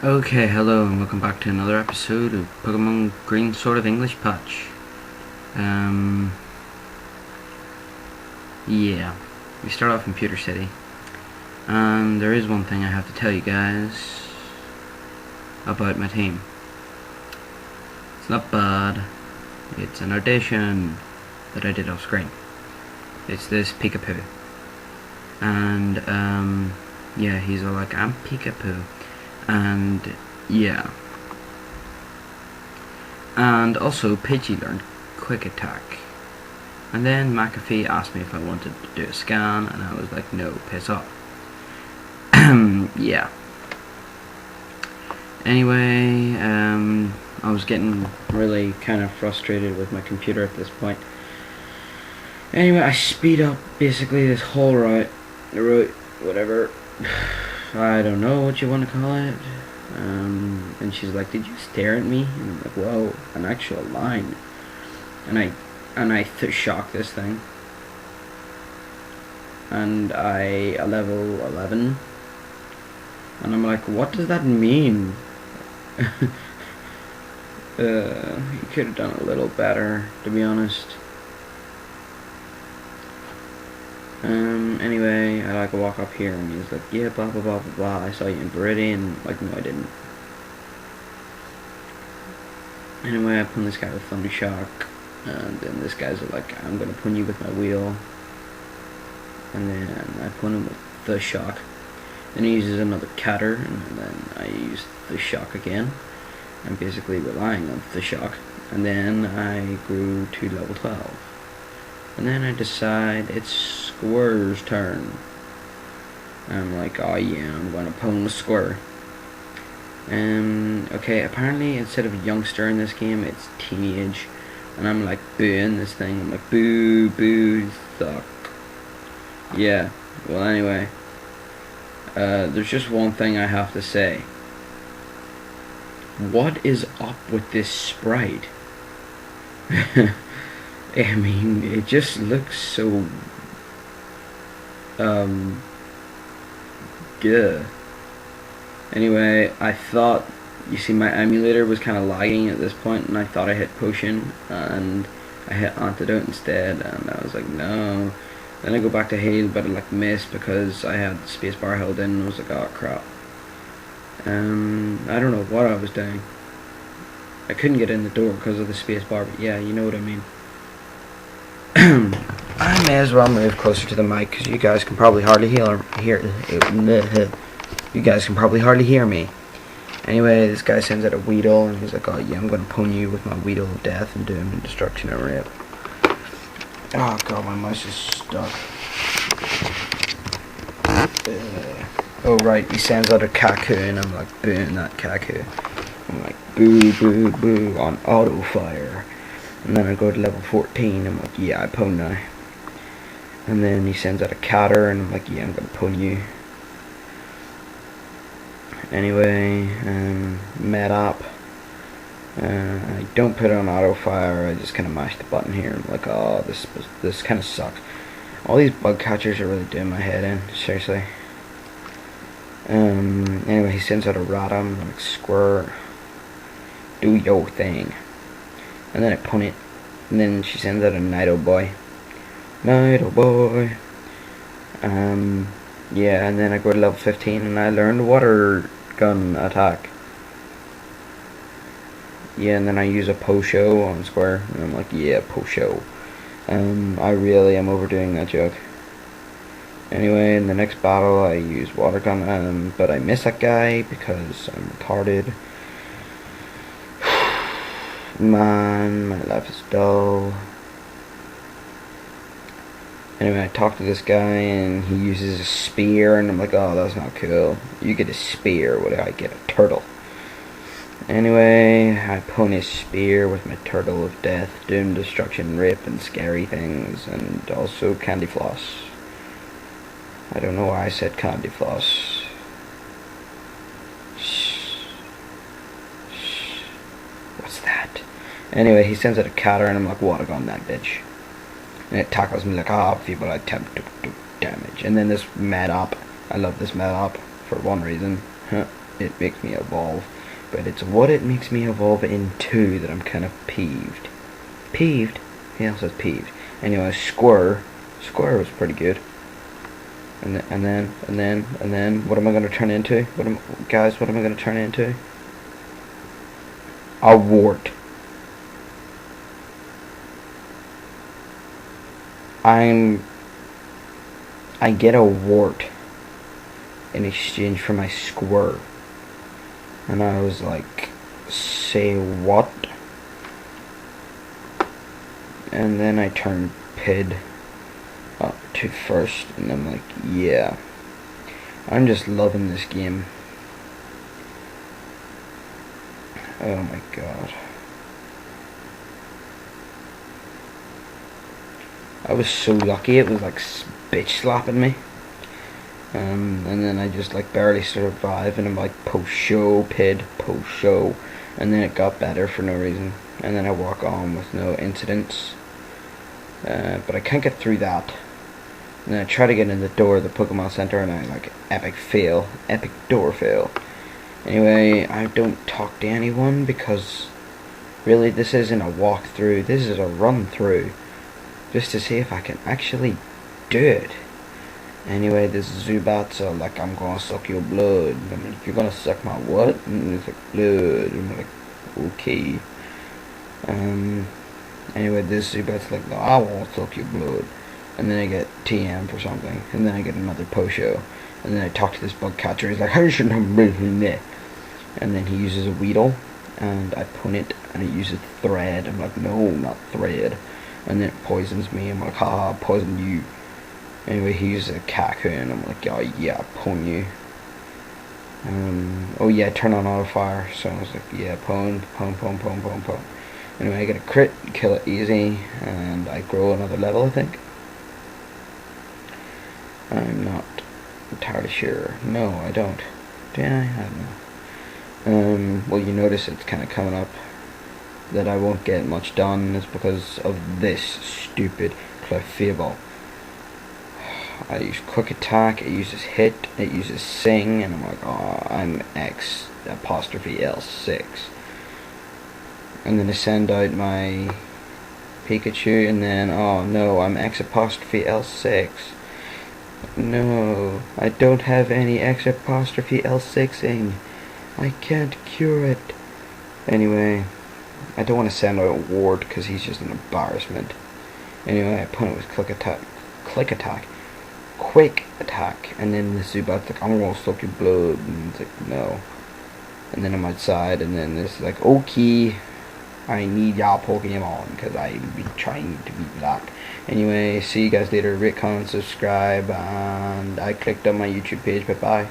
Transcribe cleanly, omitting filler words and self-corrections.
Okay, hello and welcome back to another episode of Pokemon Green Sword of English Patch. Um, yeah, we start off in Pewter City, and there is one thing I have to tell you guys about my team. It's not bad, it's an audition that I did off screen. It's this Peekapoo, and yeah, he's all like, I'm Peekapoo, and yeah. And also, Pidgey learned Quick Attack. And then McAfee asked me if I wanted to do a scan, and I was like, no, piss off. Yeah. Anyway, I was getting really kind of frustrated with my computer at this point. Anyway, I speed up basically this whole route, whatever. I don't know what you want to call it. And she's like, "Did you stare at me?" And I'm like, "Whoa, an actual line." And I shock this thing. And I level 11. And I'm like, what does that mean? You could have done a little better, to be honest. Anyway, I like walk up here and he's like, yeah, blah blah blah blah blah. I saw you in Viridian. Like, no, I didn't. Anyway, I pun this guy with Thunder Shock, and then this guy's like, I'm gonna pun you with my wheel. And then I pun him with the shock. Then he uses another Catter, and then I use the shock again. I'm basically relying on the shock. And then I grew to level 12. And then I decide it's Squir's turn. And I'm like, oh yeah, I'm gonna pwn the Squir. Okay, apparently instead of youngster in this game, it's teenage. And I'm like booing this thing. I'm like, boo, boo, suck. Yeah, well anyway. There's just one thing I have to say. What is up with this sprite? I mean, it just looks so good. Anyway, I thought, you see, my emulator was kind of lagging at this point, and I thought I hit potion, and I hit antidote instead, and I was like, no. Then I go back to heal, but I like missed because I had the spacebar held in, and I was like, oh crap. I don't know what I was doing. I couldn't get in the door because of the spacebar, but yeah, you know what I mean. I may as well move closer to the mic because you guys can probably hardly hear. You guys can probably hardly hear me. Anyway, this guy sends out a Weedle, and he's like, "Oh yeah, I'm gonna pwn you with my Weedle of Death and Doom and Destruction and Rip." Oh god, my mouse is stuck. Oh right, he sends out a Kaku, and I'm like, booing that Kaku. I'm like, boo, boo, boo on auto fire. And then I go to level 14, I'm like, yeah, I pwn now. And then he sends out a Catter, and I'm like, yeah, I'm gonna pwn you. Anyway, Med Up. I don't put it on auto fire, I just kind of mash the button here. I'm like, oh, this kind of sucks. All these bug catchers are really doing my head in, seriously. Anyway, he sends out a Radam, like, Squirt, do your thing. And then I pun it. And then she sends out a Nido Boy. Nido Boy. Yeah, and then I go to level 15 and I learned Water Gun attack. Yeah, and then I use a Posho on Square. And I'm like, yeah, Posho. I really am overdoing that joke. Anyway, in the next battle I use Water Gun, but I miss that guy because I'm retarded. Man, my life is dull. Anyway, I talk to this guy and he uses a spear, and I'm like, oh, that's not cool. You get a spear, what do I get? A turtle. Anyway, I pwn his spear with my Turtle of Death, Doom, Destruction, Rip, and Scary Things, and also Candy Floss. I don't know why I said Candy Floss. What's that? Anyway, he sends out a Catter, and I'm like, Water Gun that bitch. And it tackles me like, ah, feeble attempt to do damage. And then this Med Op. I love this Med Op for one reason. it makes me evolve. But it's what it makes me evolve into that I'm kind of peeved. Peeved? He else says peeved. Anyway, Squirrel. Squirrel was pretty good. And then, what am I gonna turn into? What am I gonna turn into? A wart. I get a wart in exchange for my Squirrel. And I was like, say what? And then I turned Pid up to first, and I'm like, yeah. I'm just loving this game. Oh my god. I was so lucky, it was like bitch slapping me. And then I just like barely survived, and I'm like post show, Pid, post show, and then it got better for no reason, and then I walk on with no incidents. But I can't get through that. And then I try to get in the door of the Pokemon Center, and I like epic fail, epic door fail. Anyway, I don't talk to anyone because really this isn't a walkthrough, this is a run through, just to see if I can actually do it. Anyway, this Zubats are like, I'm gonna suck your blood. I'm like, you're gonna suck my what? And it's like, blood. I'm like, okay. Anyway, this Zubat's like, no, I won't suck your blood. And then I get TM for something. And then I get another Posho. And then I talk to this bug catcher. He's like, how should I breathe in there? And then he uses a Weedle. And I pun it. And it uses Thread. I'm like, no, not Thread. And then it poisons me. I'm like, haha, poison you. Anyway, he uses a Kaku, and I'm like, oh yeah, pwn you. Oh yeah, turn on auto fire. So I was like, yeah, pwn. Anyway, I get a crit, kill it easy, and I grow another level, I think. I'm not entirely sure. No, I don't. Do I don't know. Well, you notice it's kind of coming up that I won't get much done. It's because of this stupid Clefable. I use quick attack, it uses hit, it uses sing, and I'm like, oh, I'm X apostrophe L6. And then I send out my Pikachu, and then, oh no, I'm X apostrophe L6. No, I don't have any X apostrophe L6ing. I can't cure it. Anyway, I don't want to send out Ward because he's just an embarrassment. Anyway, I put it with quick attack, quick attack, and then the Zubat's like, I'm gonna suck your blood, and it's like, no. And then I'm outside, and then this is like, okay, I need y'all Pokemon, because I be trying to be black. Anyway, see you guys later, rate, comment, subscribe, and I clicked on my YouTube page, bye bye.